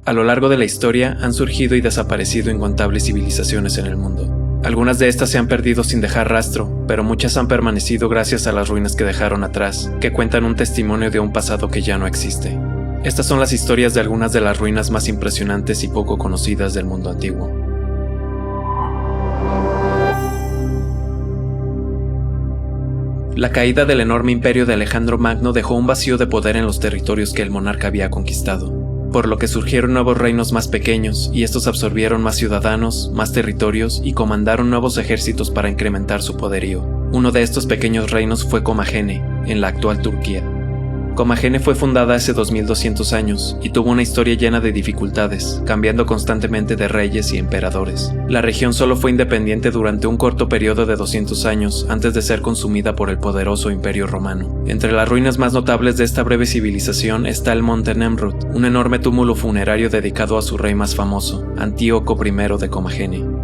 A lo largo de la historia han surgido y desaparecido incontables civilizaciones en el mundo. Algunas de estas se han perdido sin dejar rastro, pero muchas han permanecido gracias a las ruinas que dejaron atrás, que cuentan un testimonio de un pasado que ya no existe. Estas son las historias de algunas de las ruinas más impresionantes y poco conocidas del mundo antiguo. La caída del enorme imperio de Alejandro Magno dejó un vacío de poder en los territorios que el monarca había conquistado, por lo que surgieron nuevos reinos más pequeños y estos absorbieron más ciudadanos, más territorios y comandaron nuevos ejércitos para incrementar su poderío. Uno de estos pequeños reinos fue Comagene, en la actual Turquía. Comagene fue fundada hace 2200 años y tuvo una historia llena de dificultades, cambiando constantemente de reyes y emperadores. La región solo fue independiente durante un corto periodo de 200 años antes de ser consumida por el poderoso Imperio Romano. Entre las ruinas más notables de esta breve civilización está el Monte Nemrut, un enorme túmulo funerario dedicado a su rey más famoso, Antíoco I de Comagene.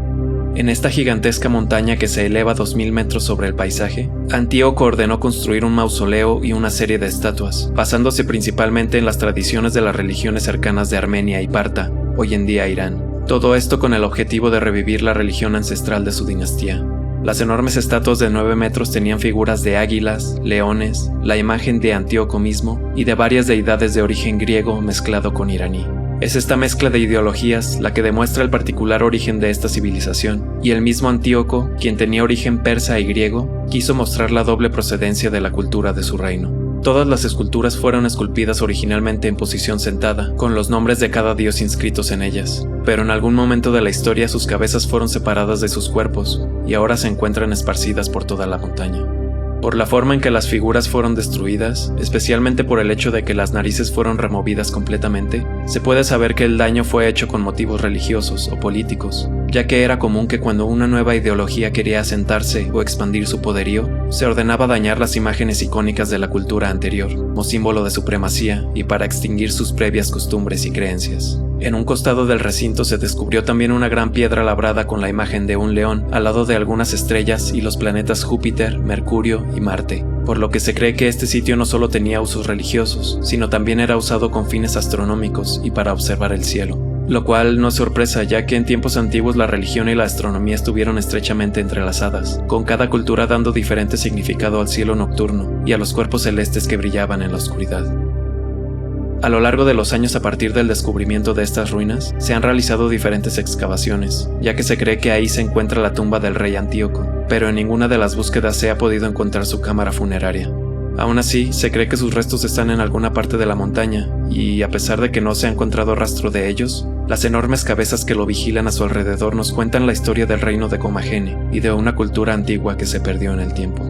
En esta gigantesca montaña que se eleva 2000 metros sobre el paisaje, Antíoco ordenó construir un mausoleo y una serie de estatuas, basándose principalmente en las tradiciones de las religiones cercanas de Armenia y Parta, hoy en día Irán. Todo esto con el objetivo de revivir la religión ancestral de su dinastía. Las enormes estatuas de 9 metros tenían figuras de águilas, leones, la imagen de Antíoco mismo y de varias deidades de origen griego mezclado con iraní. Es esta mezcla de ideologías la que demuestra el particular origen de esta civilización, y el mismo Antíoco, quien tenía origen persa y griego, quiso mostrar la doble procedencia de la cultura de su reino. Todas las esculturas fueron esculpidas originalmente en posición sentada, con los nombres de cada dios inscritos en ellas, pero en algún momento de la historia sus cabezas fueron separadas de sus cuerpos, y ahora se encuentran esparcidas por toda la montaña. Por la forma en que las figuras fueron destruidas, especialmente por el hecho de que las narices fueron removidas completamente, se puede saber que el daño fue hecho con motivos religiosos o políticos, ya que era común que cuando una nueva ideología quería asentarse o expandir su poderío, se ordenaba dañar las imágenes icónicas de la cultura anterior, como símbolo de supremacía y para extinguir sus previas costumbres y creencias. En un costado del recinto se descubrió también una gran piedra labrada con la imagen de un león al lado de algunas estrellas y los planetas Júpiter, Mercurio y Marte, por lo que se cree que este sitio no solo tenía usos religiosos, sino también era usado con fines astronómicos y para observar el cielo. Lo cual no es sorpresa, ya que en tiempos antiguos la religión y la astronomía estuvieron estrechamente entrelazadas, con cada cultura dando diferente significado al cielo nocturno y a los cuerpos celestes que brillaban en la oscuridad. A lo largo de los años a partir del descubrimiento de estas ruinas, se han realizado diferentes excavaciones, ya que se cree que ahí se encuentra la tumba del rey Antíoco, pero en ninguna de las búsquedas se ha podido encontrar su cámara funeraria. Aún así, se cree que sus restos están en alguna parte de la montaña, y a pesar de que no se ha encontrado rastro de ellos, las enormes cabezas que lo vigilan a su alrededor nos cuentan la historia del reino de Comagene y de una cultura antigua que se perdió en el tiempo.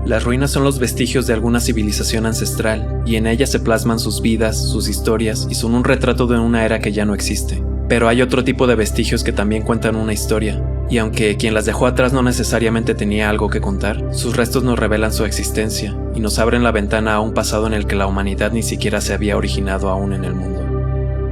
Las ruinas son los vestigios de alguna civilización ancestral, y en ellas se plasman sus vidas, sus historias, y son un retrato de una era que ya no existe. Pero hay otro tipo de vestigios que también cuentan una historia, y aunque quien las dejó atrás no necesariamente tenía algo que contar, sus restos nos revelan su existencia, y nos abren la ventana a un pasado en el que la humanidad ni siquiera se había originado aún en el mundo.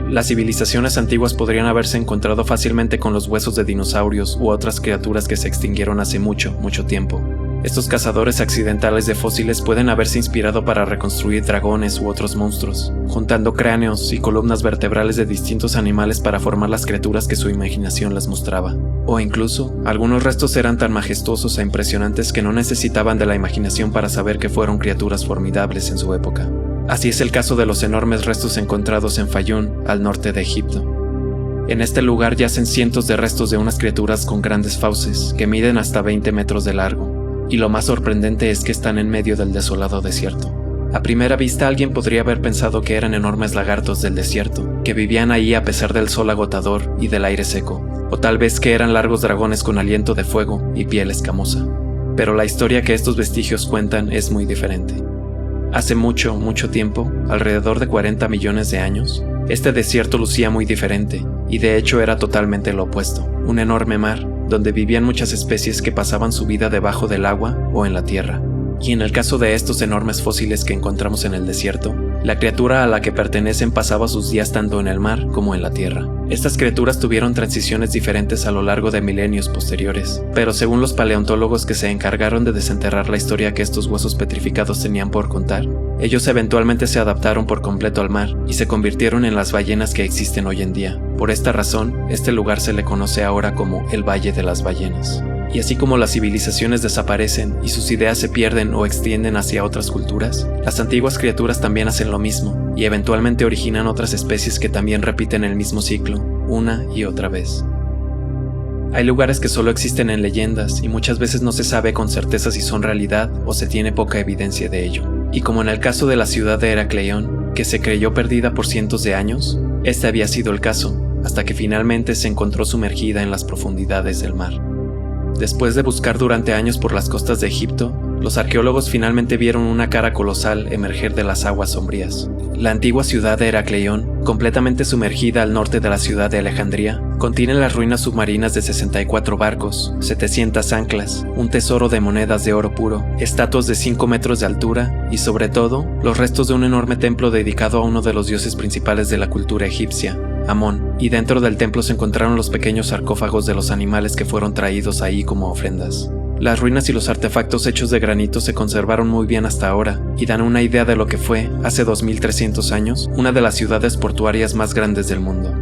Las civilizaciones antiguas podrían haberse encontrado fácilmente con los huesos de dinosaurios u otras criaturas que se extinguieron hace mucho tiempo. Estos cazadores accidentales de fósiles pueden haberse inspirado para reconstruir dragones u otros monstruos, juntando cráneos y columnas vertebrales de distintos animales para formar las criaturas que su imaginación les mostraba. O incluso, algunos restos eran tan majestuosos e impresionantes que no necesitaban de la imaginación para saber que fueron criaturas formidables en su época. Así es el caso de los enormes restos encontrados en Fayún, al norte de Egipto. En este lugar yacen cientos de restos de unas criaturas con grandes fauces, que miden hasta 20 metros de largo. Y lo más sorprendente es que están en medio del desolado desierto. A primera vista alguien podría haber pensado que eran enormes lagartos del desierto, que vivían ahí a pesar del sol agotador y del aire seco, o tal vez que eran largos dragones con aliento de fuego y piel escamosa. Pero la historia que estos vestigios cuentan es muy diferente. Hace mucho tiempo, alrededor de 40 millones de años, este desierto lucía muy diferente, y de hecho era totalmente lo opuesto, un enorme mar, donde vivían muchas especies que pasaban su vida debajo del agua o en la tierra. Y en el caso de estos enormes fósiles que encontramos en el desierto, La criatura a la que pertenecen pasaba sus días tanto en el mar como en la tierra. Estas criaturas tuvieron transiciones diferentes a lo largo de milenios posteriores, pero según los paleontólogos que se encargaron de desenterrar la historia que estos huesos petrificados tenían por contar, ellos eventualmente se adaptaron por completo al mar y se convirtieron en las ballenas que existen hoy en día. Por esta razón, este lugar se le conoce ahora como el Valle de las Ballenas. Y así como las civilizaciones desaparecen y sus ideas se pierden o extienden hacia otras culturas, las antiguas criaturas también hacen lo mismo y eventualmente originan otras especies que también repiten el mismo ciclo, una y otra vez. Hay lugares que solo existen en leyendas y muchas veces no se sabe con certeza si son realidad o se tiene poca evidencia de ello. Y como en el caso de la ciudad de Heracleión, que se creyó perdida por cientos de años, este había sido el caso, hasta que finalmente se encontró sumergida en las profundidades del mar. Después de buscar durante años por las costas de Egipto, los arqueólogos finalmente vieron una cara colosal emerger de las aguas sombrías. La antigua ciudad de Heracleión, completamente sumergida al norte de la ciudad de Alejandría, contiene las ruinas submarinas de 64 barcos, 700 anclas, un tesoro de monedas de oro puro, estatuas de 5 metros de altura y, sobre todo, los restos de un enorme templo dedicado a uno de los dioses principales de la cultura egipcia, Amón, y dentro del templo se encontraron los pequeños sarcófagos de los animales que fueron traídos ahí como ofrendas. Las ruinas y los artefactos hechos de granito se conservaron muy bien hasta ahora y dan una idea de lo que fue, hace 2300 años, una de las ciudades portuarias más grandes del mundo.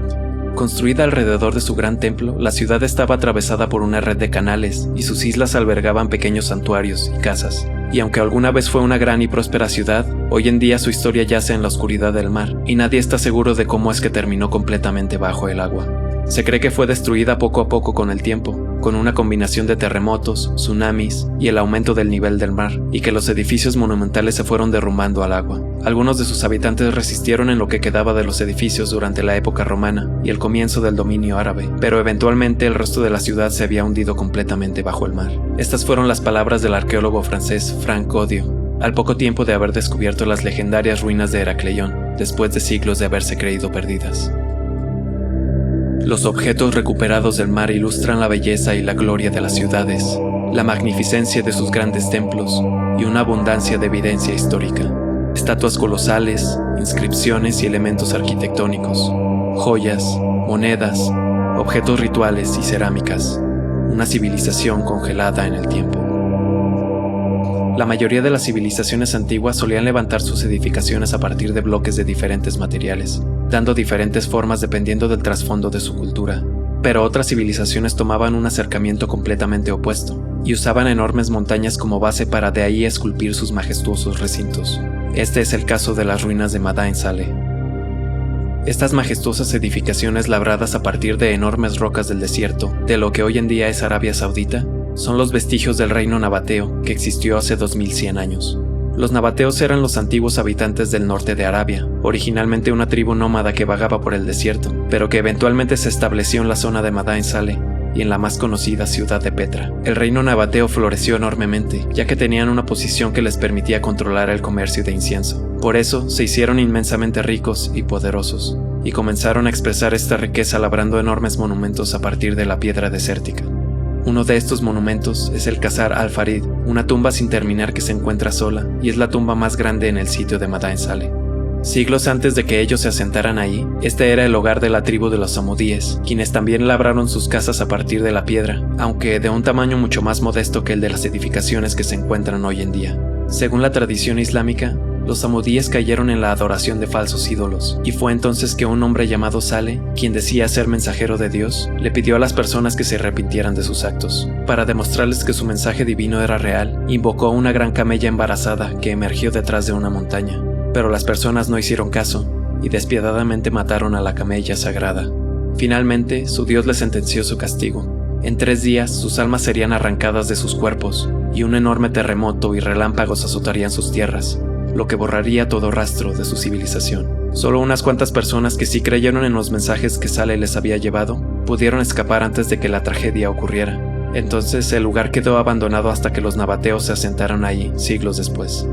Construida alrededor de su gran templo, la ciudad estaba atravesada por una red de canales y sus islas albergaban pequeños santuarios y casas. Y aunque alguna vez fue una gran y próspera ciudad, hoy en día su historia yace en la oscuridad del mar y nadie está seguro de cómo es que terminó completamente bajo el agua. Se cree que fue destruida poco a poco con el tiempo, con una combinación de terremotos, tsunamis y el aumento del nivel del mar, y que los edificios monumentales se fueron derrumbando al agua. Algunos de sus habitantes resistieron en lo que quedaba de los edificios durante la época romana y el comienzo del dominio árabe, pero eventualmente el resto de la ciudad se había hundido completamente bajo el mar. Estas fueron las palabras del arqueólogo francés Franck Goddio, al poco tiempo de haber descubierto las legendarias ruinas de Heracleión, después de siglos de haberse creído perdidas. Los objetos recuperados del mar ilustran la belleza y la gloria de las ciudades, la magnificencia de sus grandes templos y una abundancia de evidencia histórica. Estatuas colosales, inscripciones y elementos arquitectónicos, joyas, monedas, objetos rituales y cerámicas. Una civilización congelada en el tiempo. La mayoría de las civilizaciones antiguas solían levantar sus edificaciones a partir de bloques de diferentes materiales, dando diferentes formas dependiendo del trasfondo de su cultura. Pero otras civilizaciones tomaban un acercamiento completamente opuesto, y usaban enormes montañas como base para de ahí esculpir sus majestuosos recintos. Este es el caso de las ruinas de Madain Saleh. Estas majestuosas edificaciones labradas a partir de enormes rocas del desierto, de lo que hoy en día es Arabia Saudita, son los vestigios del reino nabateo que existió hace 2100 años. Los nabateos eran los antiguos habitantes del norte de Arabia, originalmente una tribu nómada que vagaba por el desierto, pero que eventualmente se estableció en la zona de Madain Saleh y en la más conocida ciudad de Petra. El reino nabateo floreció enormemente, ya que tenían una posición que les permitía controlar el comercio de incienso. Por eso, se hicieron inmensamente ricos y poderosos, y comenzaron a expresar esta riqueza labrando enormes monumentos a partir de la piedra desértica. Uno de estos monumentos es el Qasr al-Farid, una tumba sin terminar que se encuentra sola y es la tumba más grande en el sitio de Madain Saleh. Siglos antes de que ellos se asentaran ahí, este era el hogar de la tribu de los samudíes, quienes también labraron sus casas a partir de la piedra, aunque de un tamaño mucho más modesto que el de las edificaciones que se encuentran hoy en día. Según la tradición islámica, los samudíes cayeron en la adoración de falsos ídolos, y fue entonces que un hombre llamado Saleh, quien decía ser mensajero de Dios, le pidió a las personas que se arrepintieran de sus actos. Para demostrarles que su mensaje divino era real, invocó a una gran camella embarazada que emergió detrás de una montaña. Pero las personas no hicieron caso, y despiadadamente mataron a la camella sagrada. Finalmente, su Dios les sentenció su castigo. En 3 días, sus almas serían arrancadas de sus cuerpos, y un enorme terremoto y relámpagos azotarían sus tierras, lo que borraría todo rastro de su civilización. Solo unas cuantas personas que sí creyeron en los mensajes que Saleh les había llevado, pudieron escapar antes de que la tragedia ocurriera. Entonces el lugar quedó abandonado hasta que los nabateos se asentaron ahí, siglos después.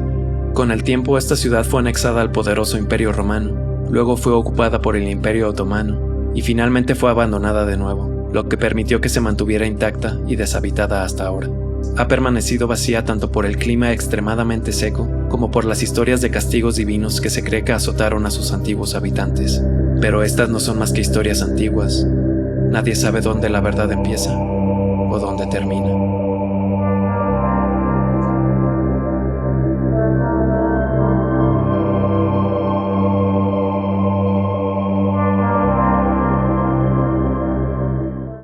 Con el tiempo esta ciudad fue anexada al poderoso Imperio Romano, luego fue ocupada por el Imperio Otomano, y finalmente fue abandonada de nuevo, lo que permitió que se mantuviera intacta y deshabitada hasta ahora. ha permanecido vacía tanto por el clima extremadamente seco como por las historias de castigos divinos que se cree que azotaron a sus antiguos habitantes. Pero estas no son más que historias antiguas. Nadie sabe dónde la verdad empieza o dónde termina.